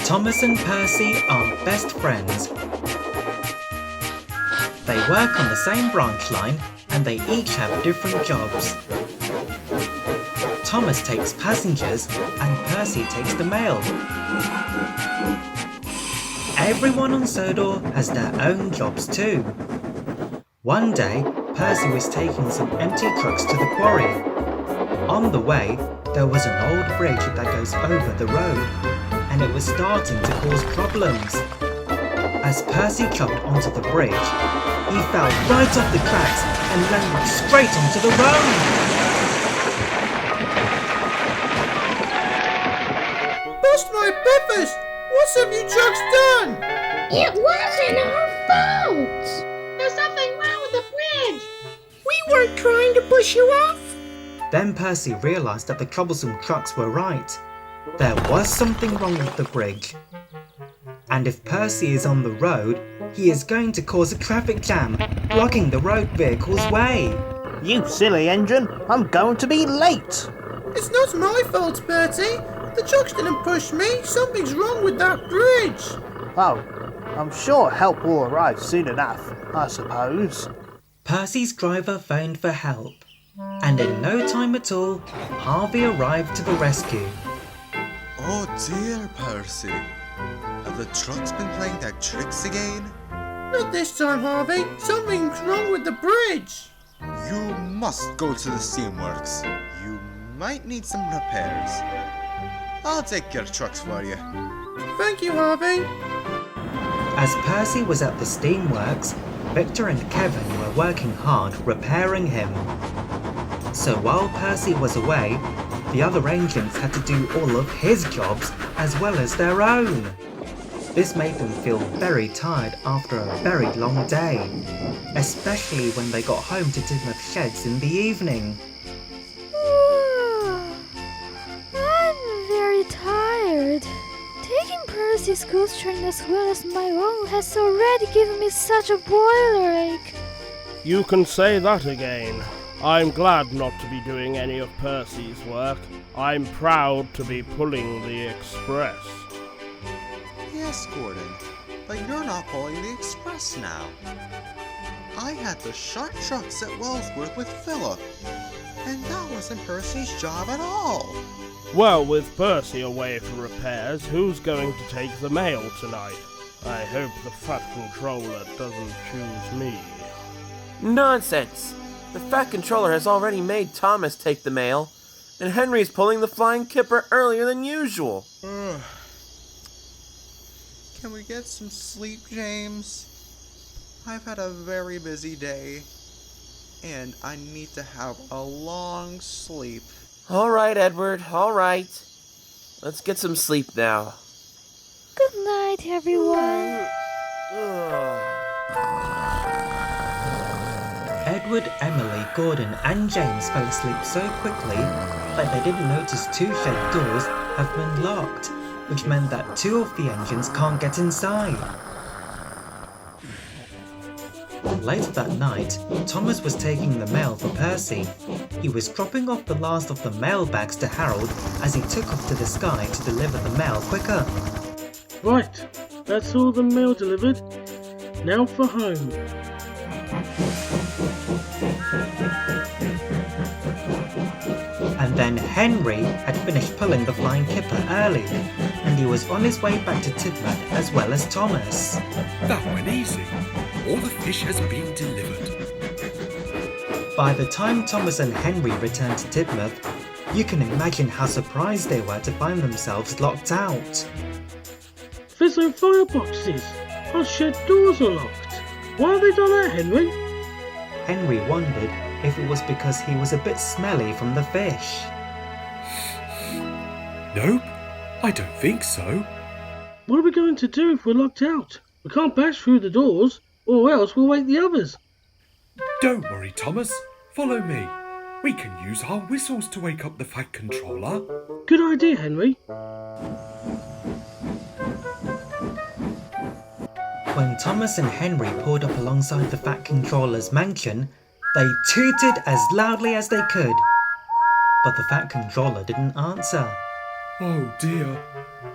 Thomas and Percy are best friends. They work on the same branch line and they each have different jobs. Thomas takes passengers and Percy takes the mail. Everyone on Sodor has their own jobs too. One day, Percy was taking some empty trucks to the quarry. On the way, there was an old bridge that goes over the road, and it was starting to cause problems. As Percy jumped onto the bridge, he fell right off the tracks and landed straight onto the road. Bust my peppers! What have you trucks done? It wasn't our fault! There's something wrong with the bridge! We weren't trying to push you off! Then Percy realised that the troublesome trucks were right. There was something wrong with the bridge. And if Percy is on the road, he is going to cause a traffic jam, blocking the road vehicle's way. You silly engine, I'm going to be late! It's not my fault, Bertie. The trucks didn't push me. Something's wrong with that bridge. Oh, I'm sure help will arrive soon enough, I suppose. Percy's driver phoned for help, and in no time at all, Harvey arrived to the rescue. Oh dear, Percy. Have the trucks been playing their tricks again? Not this time, Harvey. Something's wrong with the bridge. You must go to the steamworks. You might need some repairs. I'll take your trucks for you. Thank you, Harvey. As Percy was at the steamworks, Victor and Kevin were working hard repairing him. So while Percy was away, the other engines had to do all of his jobs as well as their own. This made them feel very tired after a very long day, especially when they got home to Tidmouth Sheds in the evening. I'm very tired. Taking Percy's goods train as well as my own has already given me such a boiler ache. You can say that again. I'm glad not to be doing any of Percy's work. I'm proud to be pulling the express. Yes, Gordon, but you're not pulling the express now. I had the sharp trucks at Wellsworth with Philip, and that wasn't Percy's job at all. Well, with Percy away for repairs, who's going to take the mail tonight? I hope the Fat Controller doesn't choose me. Nonsense! The Fat Controller has already made Thomas take the mail, and Henry's pulling the Flying Kipper earlier than usual. Can we get some sleep, James? I've had a very busy day, and I need to have a long sleep. Alright, Edward, alright. Let's get some sleep now. Good night, everyone. Edward, Emily, Gordon and James fell asleep so quickly that they didn't notice 2 shed doors have been locked, which meant that 2 of the engines can't get inside. Later that night, Thomas was taking the mail for Percy. He was dropping off the last of the mail bags to Harold as he took off to the sky to deliver the mail quicker. Right, that's all the mail delivered. Now for home. And then Henry had finished pulling the Flying Kipper early, and he was on his way back to Tidmouth as well as Thomas. That went easy. All the fish has been delivered. By the time Thomas and Henry returned to Tidmouth, you can imagine how surprised they were to find themselves locked out. There's no fireboxes. Our shed doors are locked. Why have they done that, Henry? Henry wondered if it was because he was a bit smelly from the fish. Nope, I don't think so. What are we going to do if we're locked out? We can't bash through the doors, or else we'll wake the others. Don't worry, Thomas. Follow me. We can use our whistles to wake up the Fat Controller. Good idea, Henry. When Thomas and Henry pulled up alongside the Fat Controller's mansion, they tooted as loudly as they could. But the Fat Controller didn't answer. Oh dear,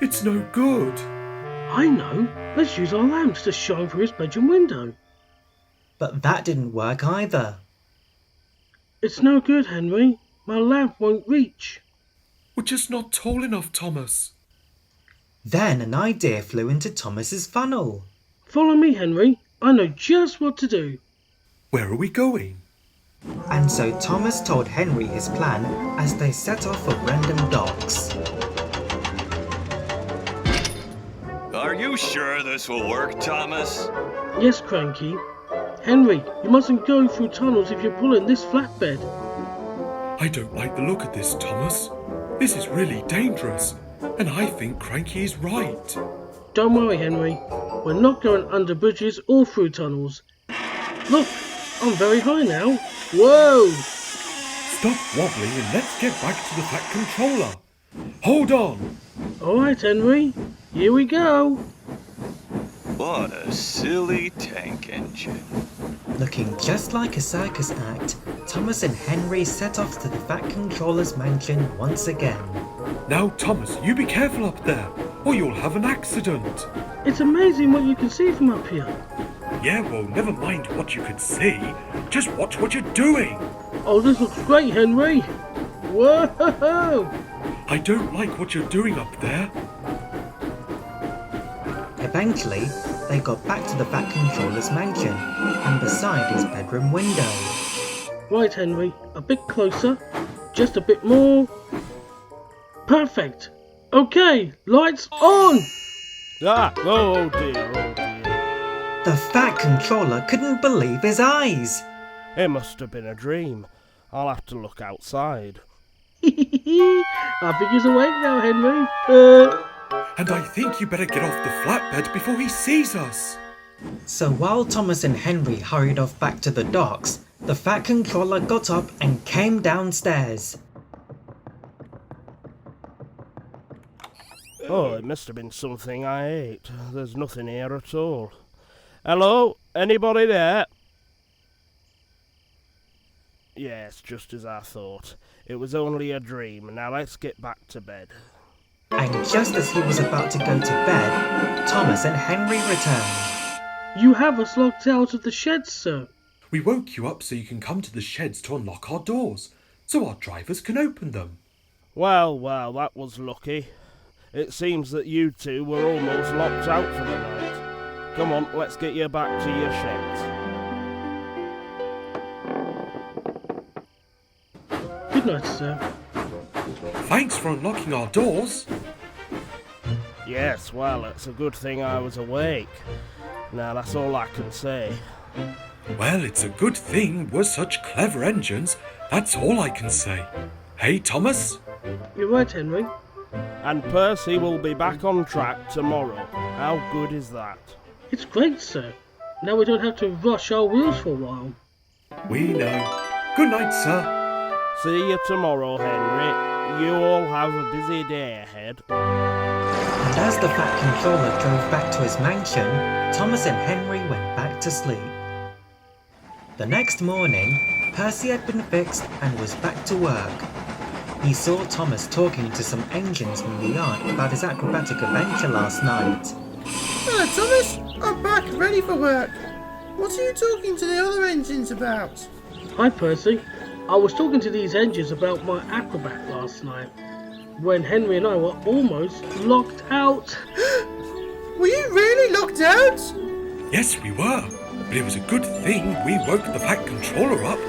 it's no good. I know. Let's use our lamps to shine through his bedroom window. But that didn't work either. It's no good, Henry. My lamp won't reach. We're just not tall enough, Thomas. Then an idea flew into Thomas's funnel. Follow me, Henry. I know just what to do. Where are we going? And so Thomas told Henry his plan as they set off for random docks. Are you sure this will work, Thomas? Yes, Cranky. Henry, you mustn't go through tunnels if you're pulling this flatbed. I don't like the look of this, Thomas. This is really dangerous, and I think Cranky is right. Don't worry, Henry. We're not going under bridges or through tunnels. Look, I'm very high now. Whoa! Stop wobbling and let's get back to the Fat Controller. Hold on! Alright, Henry. Here we go. What a silly tank engine. Looking just like a circus act, Thomas and Henry set off to the Fat Controller's mansion once again. Now, Thomas, you be careful up there, or you'll have an accident. It's amazing what you can see from up here. Yeah, well, never mind what you can see. Just watch what you're doing. Oh, this looks great, Henry. Whoa! I don't like what you're doing up there. Eventually, they got back to the Fat Controller's mansion and beside his bedroom window. Right, Henry, a bit closer. Just a bit more. Perfect. Okay, lights on. Oh dear, oh dear. The Fat Controller couldn't believe his eyes. It must have been a dream. I'll have to look outside. I think he's awake now, Henry. And I think you better get off the flatbed before he sees us. So while Thomas and Henry hurried off back to the docks, the Fat Controller got up and came downstairs. Oh, it must have been something I ate. There's nothing here at all. Hello? Anybody there? Yes, just as I thought. It was only a dream. Now let's get back to bed. And just as he was about to go to bed, Thomas and Henry returned. You have us locked out of the sheds, sir. We woke you up so you can come to the sheds to unlock our doors, so our drivers can open them. Well, that was lucky. It seems that you two were almost locked out for the night. Come on, let's get you back to your sheds. Good night, sir. Thanks for unlocking our doors. Yes, well, it's a good thing I was awake. Now, that's all I can say. Well, it's a good thing we're such clever engines. That's all I can say. Hey, Thomas? You're right, Henry. And Percy will be back on track tomorrow. How good is that? It's great, sir. Now we don't have to rush our wheels for a while. We know. Good night, sir. See you tomorrow, Henry. You all have a busy day ahead. And as the Fat Controller drove back to his mansion, Thomas and Henry went back to sleep. The next morning, Percy had been fixed and was back to work. He saw Thomas talking to some engines in the yard about his acrobatic adventure last night. Hello, Thomas. I'm back, ready for work. What are you talking to the other engines about? Hi, Percy. I was talking to these engines about my acrobat last night, when Henry and I were almost locked out. Were you really locked out? Yes, we were. But it was a good thing we woke the Fat Controller up.